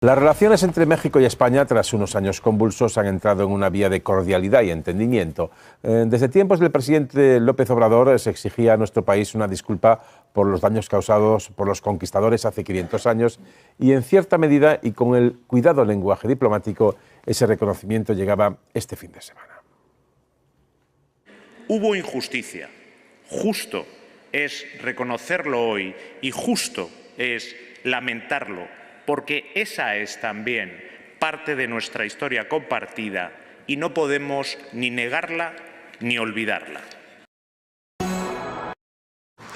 Las relaciones entre México y España, tras unos años convulsos, han entrado en una vía de cordialidad y entendimiento. Desde tiempos del presidente López Obrador se exigía a nuestro país una disculpa por los daños causados por los conquistadores hace 500 años y, en cierta medida, y con el cuidado lenguaje diplomático, ese reconocimiento llegaba este fin de semana. Hubo injusticia. Justo es reconocerlo hoy y justo es lamentarlo, porque esa es también parte de nuestra historia compartida y no podemos ni negarla ni olvidarla.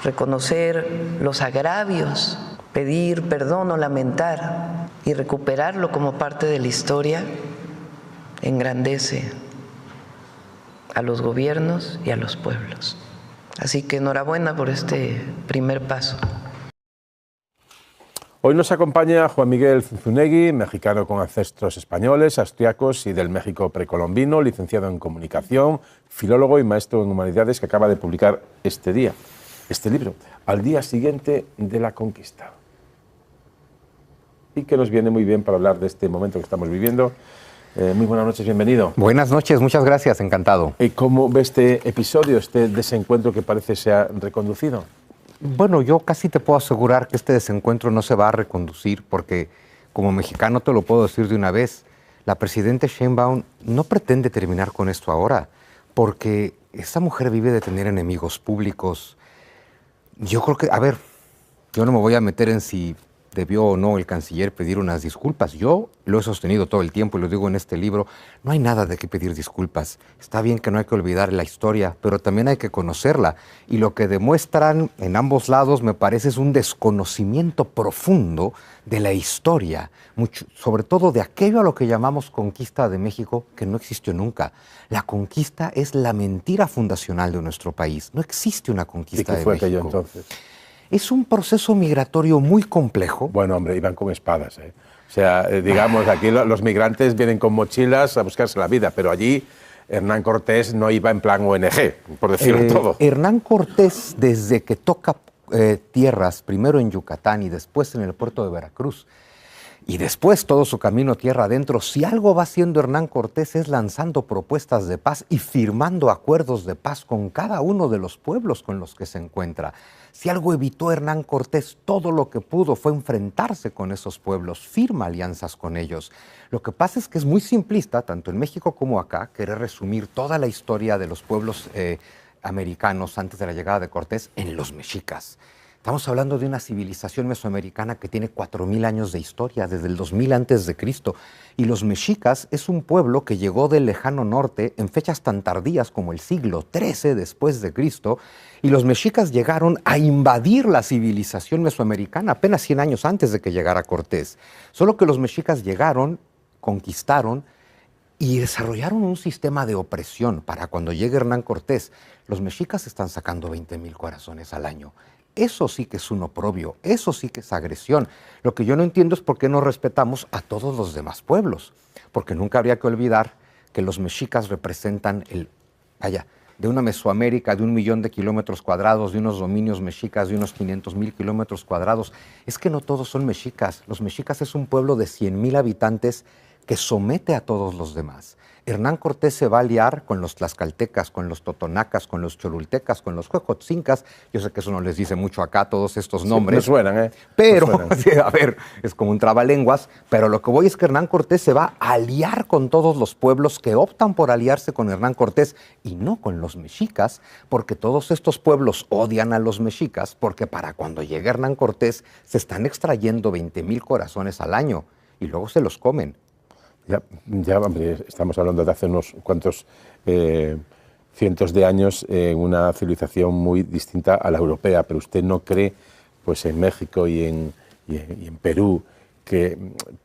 Reconocer los agravios, pedir perdón o lamentar y recuperarlo como parte de la historia engrandece a los gobiernos y a los pueblos. Así que enhorabuena por este primer paso. Hoy nos acompaña Juan Miguel Zunzunegui, mexicano con ancestros españoles, austriacos y del México precolombino, licenciado en comunicación, filólogo y maestro en humanidades, que acaba de publicar este libro, Al día siguiente de la conquista. Y que nos viene muy bien para hablar de este momento que estamos viviendo. Muy buenas noches, bienvenido. Buenas noches, muchas gracias, encantado. ¿Y cómo ve este episodio, este desencuentro que parece se ha reconducido? Bueno, yo casi te puedo asegurar que este desencuentro no se va a reconducir porque, como mexicano te lo puedo decir de una vez, la presidenta Sheinbaum no pretende terminar con esto ahora, porque esta mujer vive de tener enemigos públicos. Yo creo que, a ver, yo no me voy a meter en si debió o no el canciller pedir unas disculpas. Yo lo he sostenido todo el tiempo y lo digo en este libro. No hay nada de qué pedir disculpas. Está bien que no hay que olvidar la historia, pero también hay que conocerla. Y lo que demuestran en ambos lados, me parece, es un desconocimiento profundo de la historia, sobre todo de aquello a lo que llamamos conquista de México, que no existió nunca. La conquista es la mentira fundacional de nuestro país. No existe una conquista de México. ¿Y qué fue aquello entonces? Es un proceso migratorio muy complejo. Bueno, hombre, iban con espadas, ¿eh? O sea, digamos, aquí los migrantes vienen con mochilas a buscarse la vida, pero allí Hernán Cortés no iba en plan ONG, por decirlo todo. Hernán Cortés, desde que toca tierras, primero en Yucatán y después en el puerto de Veracruz, y después todo su camino tierra adentro, si algo va haciendo Hernán Cortés es lanzando propuestas de paz y firmando acuerdos de paz con cada uno de los pueblos con los que se encuentra. Si algo evitó Hernán Cortés, todo lo que pudo fue enfrentarse con esos pueblos, firma alianzas con ellos. Lo que pasa es que es muy simplista, tanto en México como acá, querer resumir toda la historia de los pueblos americanos antes de la llegada de Cortés en los mexicas. Estamos hablando de una civilización mesoamericana que tiene 4,000 años de historia, desde el 2000 antes de Cristo. Y los mexicas es un pueblo que llegó del lejano norte en fechas tan tardías como el siglo XIII después de Cristo. Y los mexicas llegaron a invadir la civilización mesoamericana apenas 100 años antes de que llegara Cortés. Solo que los mexicas llegaron, conquistaron y desarrollaron un sistema de opresión para cuando llegue Hernán Cortés. Los mexicas están sacando 20,000 corazones al año. Eso sí que es un oprobio, eso sí que es agresión. Lo que yo no entiendo es por qué no respetamos a todos los demás pueblos, porque nunca habría que olvidar que los mexicas representan de una Mesoamérica de 1 millón de kilómetros cuadrados, de unos dominios mexicas de unos 500,000 kilómetros cuadrados. Es que no todos son mexicas. Los mexicas es un pueblo de 100,000 habitantes que somete a todos los demás. Hernán Cortés se va a aliar con los tlaxcaltecas, con los totonacas, con los cholultecas, con los huejotzincas. Yo sé que eso no les dice mucho acá, todos estos nombres. Sí, me suenan, ¿eh? Pero, me suenan. a ver, es como un trabalenguas, pero lo que voy es que Hernán Cortés se va a aliar con todos los pueblos que optan por aliarse con Hernán Cortés y no con los mexicas, porque todos estos pueblos odian a los mexicas, porque para cuando llegue Hernán Cortés se están extrayendo 20,000 corazones al año y luego se los comen. Ya hombre, estamos hablando de hace unos cuantos cientos de años en una civilización muy distinta a la europea, pero usted no cree, pues en México y en Perú, que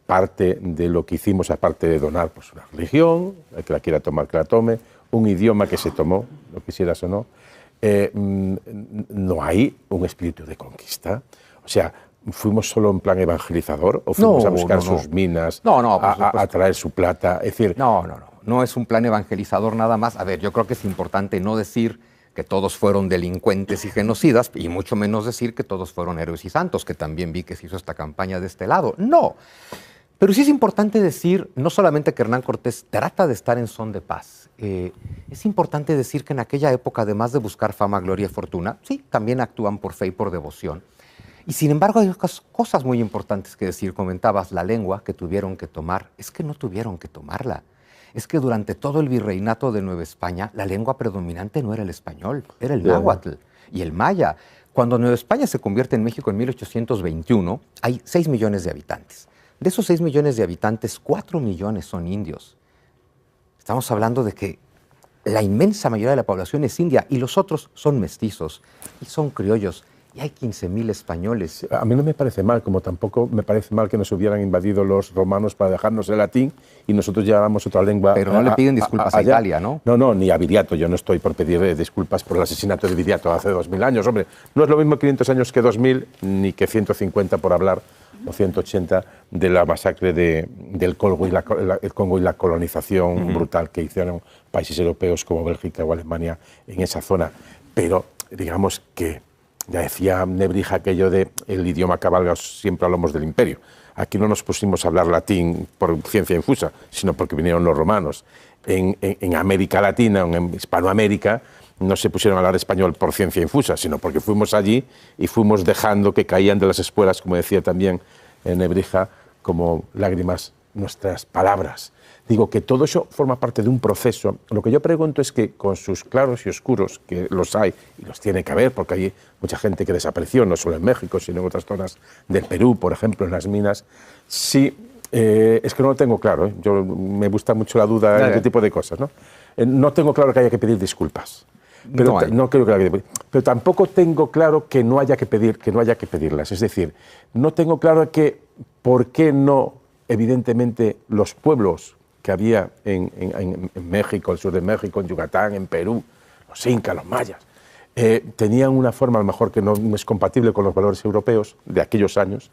parte de lo que hicimos, aparte de donar pues una religión, el que la quiera tomar, que la tome, un idioma que se tomó, lo quisieras o no, no hay un espíritu de conquista. O sea, ¿fuimos solo en plan evangelizador o fuimos a buscar sus minas, a traer su plata? Es decir, no es un plan evangelizador nada más. A ver, yo creo que es importante no decir que todos fueron delincuentes y genocidas, y mucho menos decir que todos fueron héroes y santos, que también vi que se hizo esta campaña de este lado. No. Pero sí es importante decir, no solamente que Hernán Cortés trata de estar en son de paz, es importante decir que en aquella época, además de buscar fama, gloria y fortuna, sí, también actúan por fe y por devoción. Y sin embargo hay cosas muy importantes que decir. Comentabas la lengua que tuvieron que tomar. Es que no tuvieron que tomarla. Es que durante todo el virreinato de Nueva España, la lengua predominante no era el español, era el náhuatl y el maya. Cuando Nueva España se convierte en México en 1821, hay 6 millones de habitantes. De esos 6 millones de habitantes, 4 millones son indios. Estamos hablando de que la inmensa mayoría de la población es india y los otros son mestizos y son criollos. Y hay 15.000 españoles. A mí no me parece mal, como tampoco me parece mal que nos hubieran invadido los romanos para dejarnos el latín y nosotros lleváramos otra lengua. Pero no le piden disculpas a Italia, ¿no? No, ni a Viriato. Yo no estoy por pedir disculpas por el asesinato de Viriato hace 2000 años. Hombre, no es lo mismo 500 años que 2000, ni que 150 por hablar, o 180 de la masacre del Congo y la colonización brutal que hicieron países europeos como Bélgica o Alemania en esa zona. Pero digamos que ya decía Nebrija aquello de el idioma cabalga siempre a lomos del imperio. Aquí no nos pusimos a hablar latín por ciencia infusa, sino porque vinieron los romanos. En América Latina, en Hispanoamérica, no se pusieron a hablar español por ciencia infusa, sino porque fuimos allí y fuimos dejando que caían de las espuelas, como decía también Nebrija, como lágrimas nuestras palabras. Digo que todo eso forma parte de un proceso. Lo que yo pregunto es que con sus claros y oscuros, que los hay y los tiene que haber, porque hay mucha gente que desapareció, no solo en México, sino en otras zonas del Perú, por ejemplo, en las minas, sí, es que no lo tengo claro. Yo, me gusta mucho la duda en este tipo de cosas, ¿no? No tengo claro que haya que pedir disculpas. Pero no creo que haya que pedir. Pero tampoco tengo claro que no haya que pedirlas. Es decir, no tengo claro que por qué no, evidentemente, los pueblos que había en México, el sur de México, en Yucatán, en Perú, los incas, los mayas, tenían una forma a lo mejor que no es compatible con los valores europeos de aquellos años,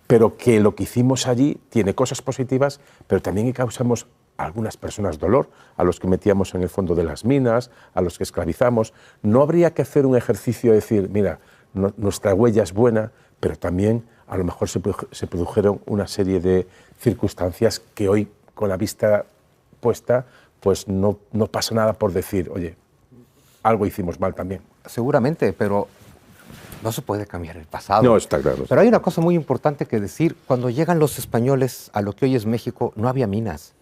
pero que lo que hicimos allí tiene cosas positivas, pero también causamos a algunas personas dolor, a los que metíamos en el fondo de las minas, a los que esclavizamos. No habría que hacer un ejercicio de decir, mira, nuestra huella es buena, pero también a lo mejor se produjeron una serie de circunstancias que hoy, con la vista puesta, pues no pasa nada por decir, oye, algo hicimos mal también. Seguramente, pero no se puede cambiar el pasado. No, está claro. Pero hay una cosa muy importante que decir. Cuando llegan los españoles a lo que hoy es México, no había minas.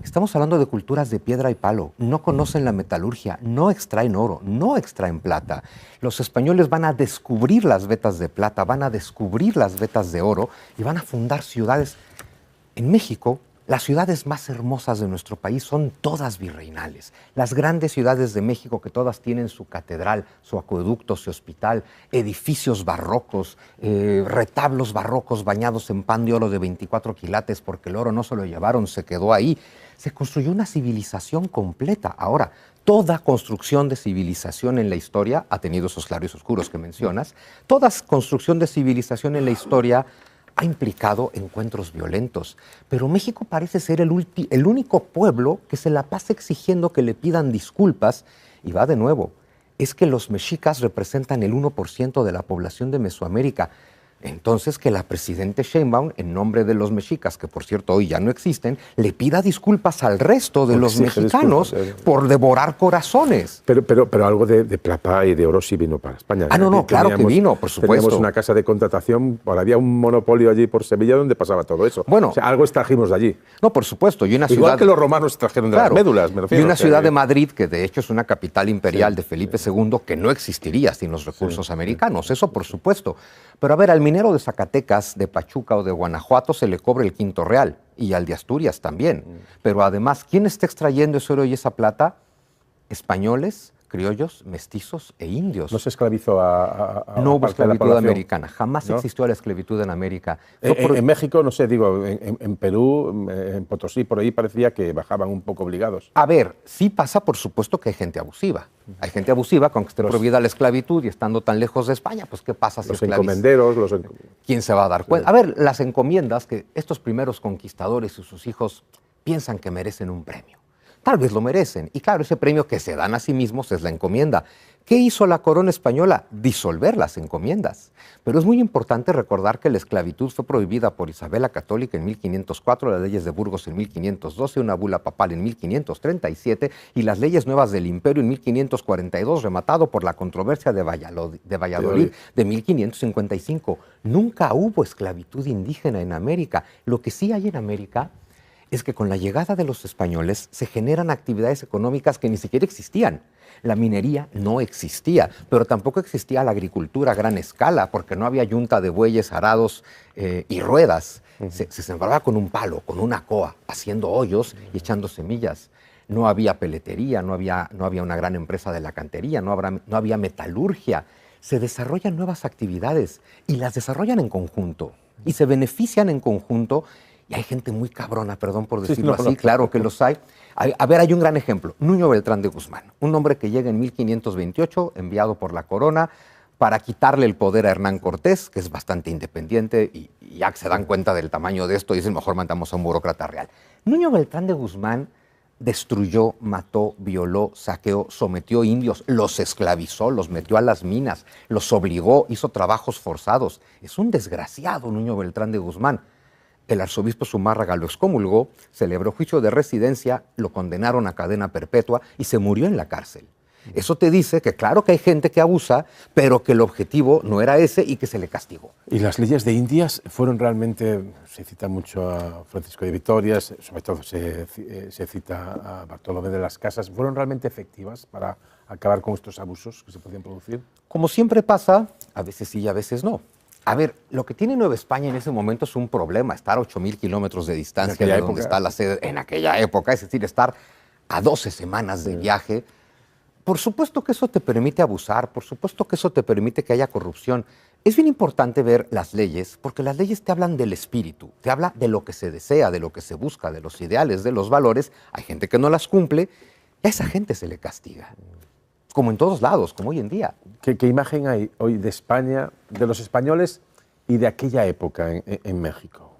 Estamos hablando de culturas de piedra y palo. No conocen la metalurgia, no extraen oro, no extraen plata. Los españoles van a descubrir las vetas de plata, van a descubrir las vetas de oro y van a fundar ciudades. En México, las ciudades más hermosas de nuestro país son todas virreinales. Las grandes ciudades de México, que todas tienen su catedral, su acueducto, su hospital, edificios barrocos, retablos barrocos bañados en pan de oro de 24 quilates, porque el oro no se lo llevaron, se quedó ahí. Se construyó una civilización completa. Ahora, toda construcción de civilización en la historia ha tenido esos claros oscuros que mencionas. Toda construcción de civilización en la historia ha implicado encuentros violentos, pero México parece ser el único pueblo que se la pasa exigiendo que le pidan disculpas, y va de nuevo, es que los mexicas representan el 1% de la población de Mesoamérica. Entonces, que la presidenta Sheinbaum, en nombre de los mexicas, que por cierto hoy ya no existen, le pida disculpas al resto de los mexicanos por devorar corazones. Pero algo de plata y de oro sí vino para España. No, claro que vino, por supuesto. Teníamos una casa de contratación, había un monopolio allí por Sevilla donde pasaba todo eso. Bueno, o sea, algo extrajimos de allí. No, por supuesto. Y una Igual ciudad, que los romanos trajeron de las médulas, me refiero. Y una ciudad de Madrid, que de hecho es una capital imperial de Felipe II, que no existiría sin los recursos americanos. Eso por supuesto. Pero a ver, al minero de Zacatecas, de Pachuca o de Guanajuato se le cobra el quinto real, y al de Asturias también. Pero además, ¿quién está extrayendo ese oro y esa plata? Españoles, criollos, mestizos e indios. ¿No se esclavizó a No hubo esclavitud americana, jamás existió la esclavitud en América. En México, no sé, digo, en Perú, en Potosí, por ahí parecía que bajaban un poco obligados. A ver, sí pasa, por supuesto, que hay gente abusiva. Hay gente abusiva, con que esté prohibida la esclavitud y estando tan lejos de España, pues ¿qué pasa si los encomenderos? ¿Quién se va a dar cuenta? A ver, las encomiendas, que estos primeros conquistadores y sus hijos piensan que merecen un premio. tal vez lo merecen. Y claro, ese premio que se dan a sí mismos es la encomienda. ¿Qué hizo la corona española? Disolver las encomiendas. Pero es muy importante recordar que la esclavitud fue prohibida por Isabel la Católica en 1504, las leyes de Burgos en 1512, una bula papal en 1537 y las leyes nuevas del Imperio en 1542, rematado por la controversia de Valladolid de 1555. Nunca hubo esclavitud indígena en América. Lo que sí hay en América es que con la llegada de los españoles se generan actividades económicas que ni siquiera existían. La minería no existía, pero tampoco existía la agricultura a gran escala, porque no había yunta de bueyes, arados y ruedas. Se sembraba con un palo, con una coa, haciendo hoyos y echando semillas. No había peletería, no había una gran empresa de la cantería, no había metalurgia. Se desarrollan nuevas actividades y las desarrollan en conjunto y se benefician en conjunto. Y hay gente muy cabrona, perdón por decirlo así, claro que los hay. A ver, hay un gran ejemplo, Nuño Beltrán de Guzmán, un hombre que llega en 1528, enviado por la corona para quitarle el poder a Hernán Cortés, que es bastante independiente, y ya que se dan cuenta del tamaño de esto, dicen, mejor mandamos a un burócrata real. Nuño Beltrán de Guzmán destruyó, mató, violó, saqueó, sometió indios, los esclavizó, los metió a las minas, los obligó, hizo trabajos forzados. Es un desgraciado Nuño Beltrán de Guzmán. El arzobispo Zumárraga lo excomulgó, celebró juicio de residencia, lo condenaron a cadena perpetua y se murió en la cárcel. Eso te dice que claro que hay gente que abusa, pero que el objetivo no era ese y que se le castigó. ¿Y las leyes de Indias fueron realmente, se cita mucho a Francisco de Vitoria, sobre todo se cita a Bartolomé de las Casas, fueron realmente efectivas para acabar con estos abusos que se podían producir? Como siempre pasa, a veces sí y a veces no. A ver, lo que tiene Nueva España en ese momento es un problema, estar a 8,000 kilómetros de distancia de donde está la sede en aquella época, es decir, estar a 12 semanas de viaje. Por supuesto que eso te permite abusar, por supuesto que eso te permite que haya corrupción. Es bien importante ver las leyes, porque las leyes te hablan del espíritu, te habla de lo que se desea, de lo que se busca, de los ideales, de los valores. Hay gente que no las cumple y a esa gente se le castiga. Como en todos lados, como hoy en día. ¿Qué imagen hay hoy de España, de los españoles y de aquella época en México?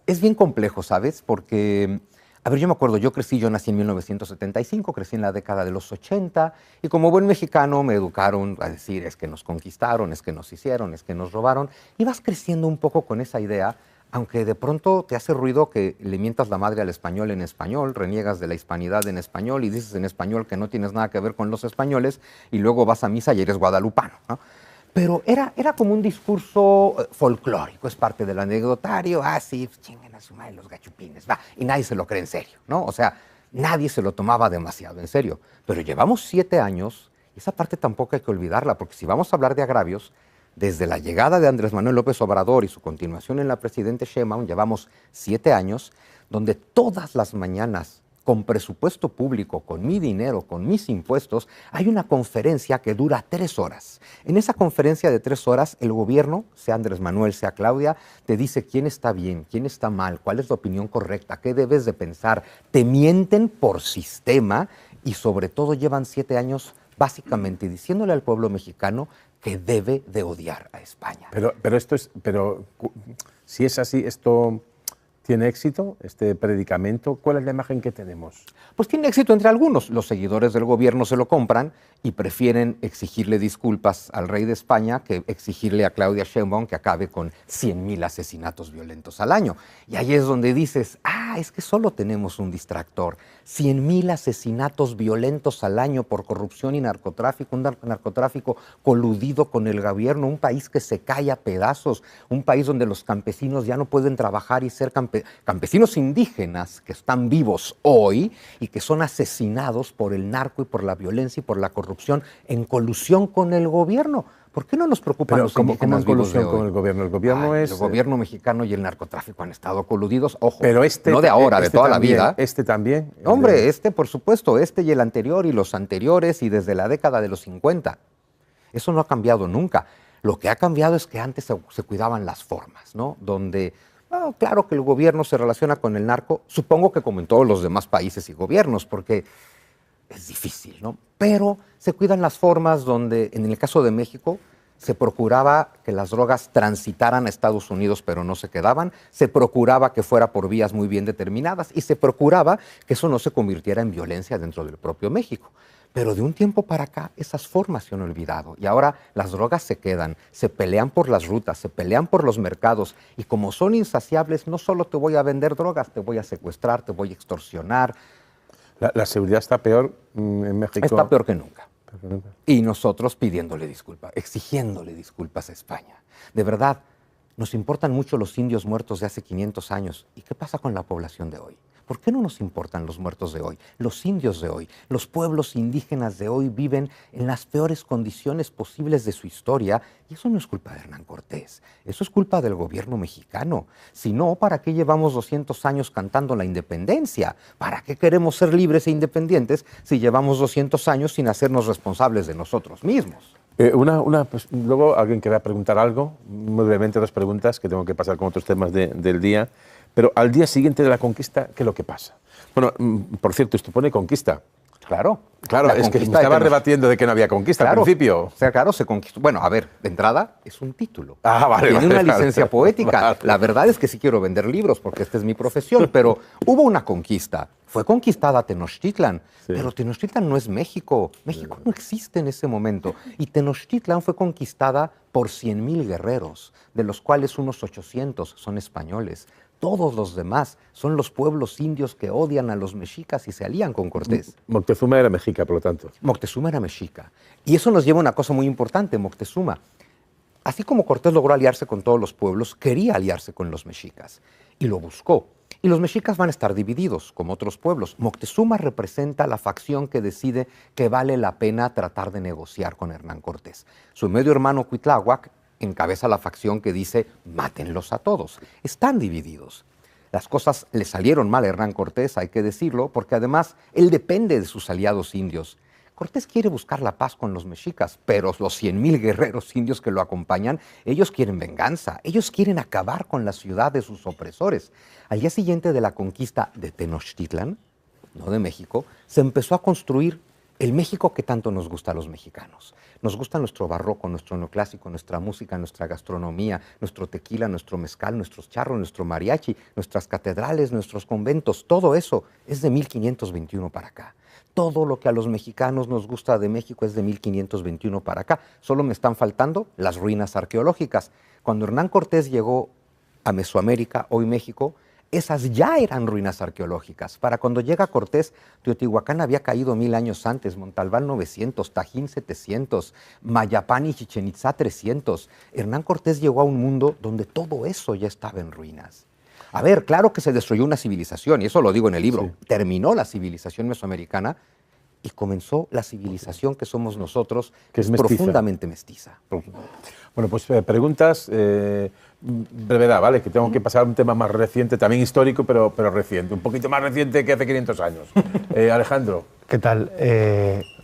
Es bien complejo, ¿sabes? Porque, a ver, yo me acuerdo, yo nací en 1975, crecí en la década de los 80, y como buen mexicano me educaron a decir, es que nos conquistaron, es que nos hicieron, es que nos robaron, y vas creciendo un poco con esa idea, aunque de pronto te hace ruido que le mientas la madre al español en español, reniegas de la hispanidad en español y dices en español que no tienes nada que ver con los españoles y luego vas a misa y eres guadalupano, ¿no? Pero era como un discurso folclórico, es parte del anecdotario, sí, chinguen a su madre los gachupines, va, y nadie se lo cree en serio, ¿no? O sea, nadie se lo tomaba demasiado en serio. Pero llevamos 7 años, y esa parte tampoco hay que olvidarla, porque si vamos a hablar de agravios, desde la llegada de Andrés Manuel López Obrador y su continuación en la presidenta Sheinbaum, llevamos 7 años donde todas las mañanas, con presupuesto público, con mi dinero, con mis impuestos, hay una conferencia que dura 3 horas. En esa conferencia de 3 horas, el gobierno, sea Andrés Manuel, sea Claudia, te dice quién está bien, quién está mal, cuál es la opinión correcta, qué debes de pensar. Te mienten por sistema y sobre todo llevan 7 años básicamente diciéndole al pueblo mexicano que debe de odiar a España. Pero si es así, ¿esto tiene éxito, este predicamento? ¿Cuál es la imagen que tenemos? Pues tiene éxito entre algunos. Los seguidores del gobierno se lo compran y prefieren exigirle disculpas al rey de España que exigirle a Claudia Sheinbaum que acabe con 100,000 asesinatos violentos al año. Y ahí es donde dices, es que solo tenemos un distractor. 100,000 asesinatos violentos al año por corrupción y narcotráfico, un narcotráfico coludido con el gobierno, un país que se cae a pedazos, un país donde los campesinos ya no pueden trabajar y ser campesinos indígenas que están vivos hoy y que son asesinados por el narco y por la violencia y por la corrupción en colusión con el gobierno. ¿Por qué no nos preocupan los indígenas vivos de hoy? ¿Cómo en colusión con el gobierno? El gobierno mexicano y el narcotráfico han estado coludidos, ojo, pero no de ahora, de toda también, la vida. ¿Este también? Hombre, por supuesto, y el anterior y los anteriores y desde la década de los 50. Eso no ha cambiado nunca. Lo que ha cambiado es que antes se cuidaban las formas, ¿no? Donde, claro que el gobierno se relaciona con el narco, supongo que como en todos los demás países y gobiernos, porque es difícil, ¿no? Pero se cuidan las formas donde, en el caso de México, Se procuraba que las drogas transitaran a Estados Unidos, pero no se quedaban. Se procuraba que fuera por vías muy bien determinadas y se procuraba que eso no se convirtiera en violencia dentro del propio México. Pero de un tiempo para acá esas formas se han olvidado y ahora las drogas se quedan, se pelean por las rutas, se pelean por los mercados y como son insaciables, no solo te voy a vender drogas, te voy a secuestrar, te voy a extorsionar. La seguridad está peor en México. Está peor que nunca. Y nosotros pidiéndole disculpas, exigiéndole disculpas a España. De verdad, nos importan mucho los indios muertos de hace 500 años. ¿Y qué pasa con la población de hoy? ¿Por qué no nos importan los muertos de hoy, los indios de hoy? Los pueblos indígenas de hoy viven en las peores condiciones posibles de su historia y eso no es culpa de Hernán Cortés, eso es culpa del gobierno mexicano. Si no, ¿para qué llevamos 200 años cantando la independencia? ¿Para qué queremos ser libres e independientes si llevamos 200 años sin hacernos responsables de nosotros mismos? Pues, luego alguien querrá preguntar algo, muy brevemente 2 preguntas, que tengo que pasar con otros temas del día. Pero al día siguiente de la conquista, ¿qué es lo que pasa? Bueno, por cierto, esto pone conquista. Claro. Claro, es que me estaba rebatiendo de que no había conquista al principio. O sea, claro, se conquistó. Bueno, a ver, de entrada es un título. Vale. Tiene una licencia poética. Vale. La verdad es que sí quiero vender libros porque esta es mi profesión, pero hubo una conquista. Fue conquistada Tenochtitlan, pero Tenochtitlan no es México. México no existe en ese momento. Y Tenochtitlan fue conquistada por 100,000 guerreros, de los cuales unos 800 son españoles. Todos los demás son los pueblos indios que odian a los mexicas y se alían con Cortés. Moctezuma era mexica, por lo tanto. Moctezuma era mexica. Y eso nos lleva a una cosa muy importante. Moctezuma, así como Cortés logró aliarse con todos los pueblos, quería aliarse con los mexicas. Y lo buscó. Y los mexicas van a estar divididos, como otros pueblos. Moctezuma representa la facción que decide que vale la pena tratar de negociar con Hernán Cortés. Su medio hermano Cuitláhuac encabeza la facción que dice, mátenlos a todos. Están divididos. Las cosas le salieron mal a Hernán Cortés, hay que decirlo, porque además él depende de sus aliados indios. Cortés quiere buscar la paz con los mexicas, pero los 100,000 guerreros indios que lo acompañan, ellos quieren venganza, ellos quieren acabar con la ciudad de sus opresores. Al día siguiente de la conquista de Tenochtitlan, no de México, se empezó a construir el México que tanto nos gusta a los mexicanos. Nos gusta nuestro barroco, nuestro neoclásico, nuestra música, nuestra gastronomía, nuestro tequila, nuestro mezcal, nuestros charros, nuestro mariachi, nuestras catedrales, nuestros conventos. Todo eso es de 1521 para acá. Todo lo que a los mexicanos nos gusta de México es de 1521 para acá. Solo me están faltando las ruinas arqueológicas. Cuando Hernán Cortés llegó a Mesoamérica, hoy México, esas ya eran ruinas arqueológicas. Para cuando llega Cortés, Teotihuacán había caído 1000 años antes, Montalbán 900, Tajín 700, Mayapán y Chichén Itzá 300. Hernán Cortés llegó a un mundo donde todo eso ya estaba en ruinas. A ver, claro que se destruyó una civilización, y eso lo digo en el libro. Sí. Terminó la civilización mesoamericana y comenzó la civilización que somos nosotros, que es profundamente mestiza. Bueno, pues preguntas, brevedad, ¿vale? Que tengo que pasar a un tema más reciente, también histórico, pero reciente, un poquito más reciente que hace 500 años. Alejandro. ¿Qué tal?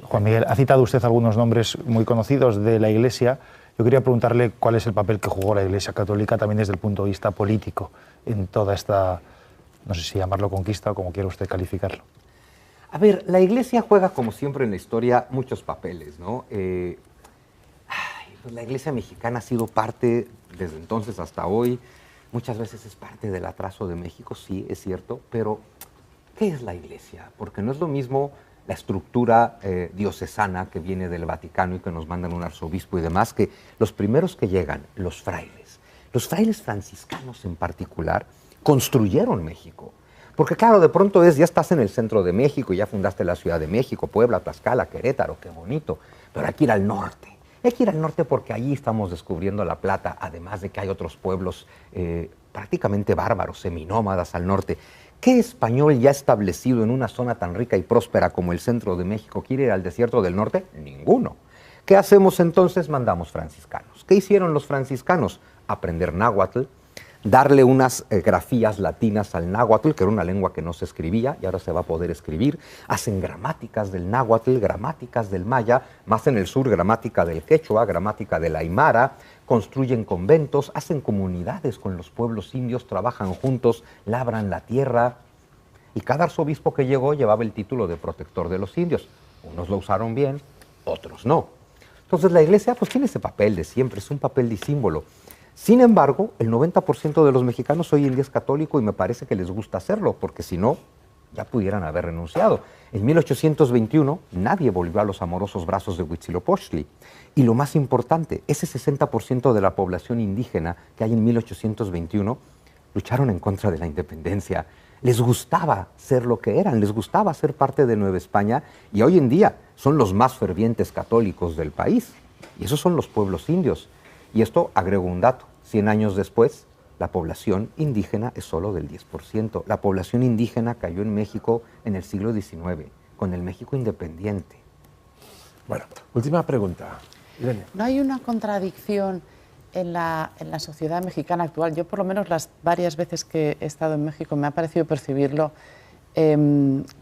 Juan Miguel, ha citado usted algunos nombres muy conocidos de la Iglesia. Yo quería preguntarle cuál es el papel que jugó la Iglesia Católica también desde el punto de vista político en toda esta, no sé si llamarlo conquista o como quiera usted calificarlo. A ver, la Iglesia juega, como siempre en la historia, muchos papeles, ¿no? Pues la Iglesia mexicana ha sido parte, desde entonces hasta hoy, muchas veces es parte del atraso de México, sí, es cierto, pero ¿qué es la Iglesia? Porque no es lo mismo la estructura diocesana que viene del Vaticano y que nos mandan un arzobispo y demás, que los primeros que llegan, los frailes. Los frailes franciscanos en particular construyeron México. Porque claro, de pronto ya estás en el centro de México, ya fundaste la Ciudad de México, Puebla, Tlaxcala, Querétaro, qué bonito, pero hay que ir al norte. Hay que ir al norte porque allí estamos descubriendo la plata, además de que hay otros pueblos prácticamente bárbaros, seminómadas al norte. ¿Qué español ya establecido en una zona tan rica y próspera como el centro de México quiere ir al desierto del norte? Ninguno. ¿Qué hacemos entonces? Mandamos franciscanos. ¿Qué hicieron los franciscanos? Aprender náhuatl, darle unas grafías latinas al náhuatl, que era una lengua que no se escribía y ahora se va a poder escribir. Hacen gramáticas del náhuatl, gramáticas del maya, más en el sur gramática del quechua, gramática del aymara, construyen conventos, hacen comunidades con los pueblos indios, trabajan juntos, labran la tierra. Y cada arzobispo que llegó llevaba el título de protector de los indios. Unos lo usaron bien, otros no. Entonces la Iglesia pues tiene ese papel de siempre, es un papel de símbolo. Sin embargo, el 90% de los mexicanos hoy en día es católico y me parece que les gusta hacerlo, porque si no, ya pudieran haber renunciado. En 1821 nadie volvió a los amorosos brazos de Huitzilopochtli. Y lo más importante, ese 60% de la población indígena que hay en 1821 lucharon en contra de la independencia. Les gustaba ser lo que eran, les gustaba ser parte de Nueva España y hoy en día son los más fervientes católicos del país. Y esos son los pueblos indios. Y esto agrego un dato, 100 años después, la población indígena es solo del 10%. La población indígena cayó en México en el siglo XIX, con el México independiente. Bueno, última pregunta. Irene. ¿No hay una contradicción en la sociedad mexicana actual? Yo, por lo menos, las varias veces que he estado en México me ha parecido percibirlo.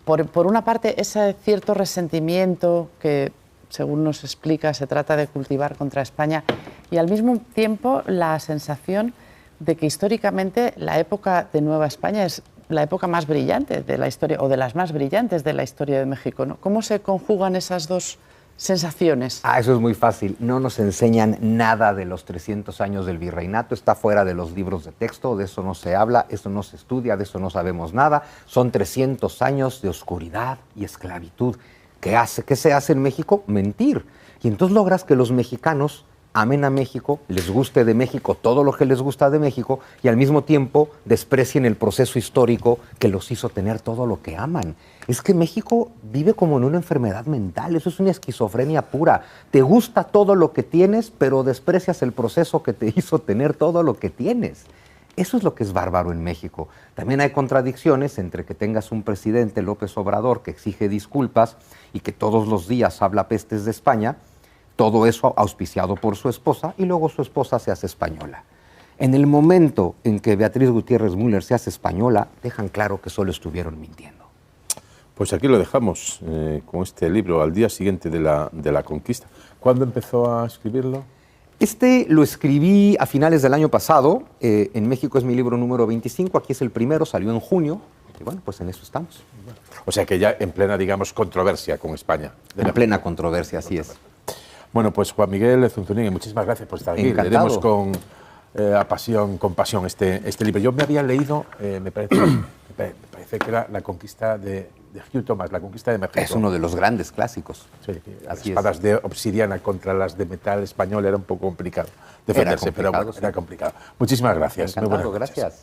Por una parte, ese cierto resentimiento que, según nos explica, se trata de cultivar contra España, y al mismo tiempo la sensación de que históricamente la época de Nueva España es la época más brillante de la historia, o de las más brillantes de la historia de México, ¿no? ¿Cómo se conjugan esas dos sensaciones? Eso es muy fácil. No nos enseñan nada de los 300 años del virreinato. Está fuera de los libros de texto, de eso no se habla, eso no se estudia, de eso no sabemos nada. Son 300 años de oscuridad y esclavitud. ¿Qué se hace en México? Mentir. Y entonces logras que los mexicanos amen a México, les guste de México todo lo que les gusta de México y al mismo tiempo desprecien el proceso histórico que los hizo tener todo lo que aman. Es que México vive como en una enfermedad mental, eso es una esquizofrenia pura. Te gusta todo lo que tienes, pero desprecias el proceso que te hizo tener todo lo que tienes. Eso es lo que es bárbaro en México. También hay contradicciones entre que tengas un presidente, López Obrador, que exige disculpas y que todos los días habla pestes de España, todo eso auspiciado por su esposa, y luego su esposa se hace española. En el momento en que Beatriz Gutiérrez Müller se hace española, dejan claro que solo estuvieron mintiendo. Pues aquí lo dejamos, con este libro, al día siguiente de la conquista. ¿Cuándo empezó a escribirlo? Este lo escribí a finales del año pasado. En México es mi libro número 25, aquí es el primero, salió en junio. Y bueno, pues en eso estamos. O sea que ya en plena, digamos, controversia con España. En plena controversia, así es. Bueno, pues Juan Miguel Zunzunegui, muchísimas gracias por estar aquí. Encantado. Leeremos con pasión este libro. Yo me había leído, me parece que era La conquista de Hugh Thomas, La conquista de México. Es uno de los grandes clásicos. Sí, las espadas de obsidiana contra las de metal español era un poco complicado defenderse, pero bueno, era complicado. Muchísimas gracias. Encantado, gracias.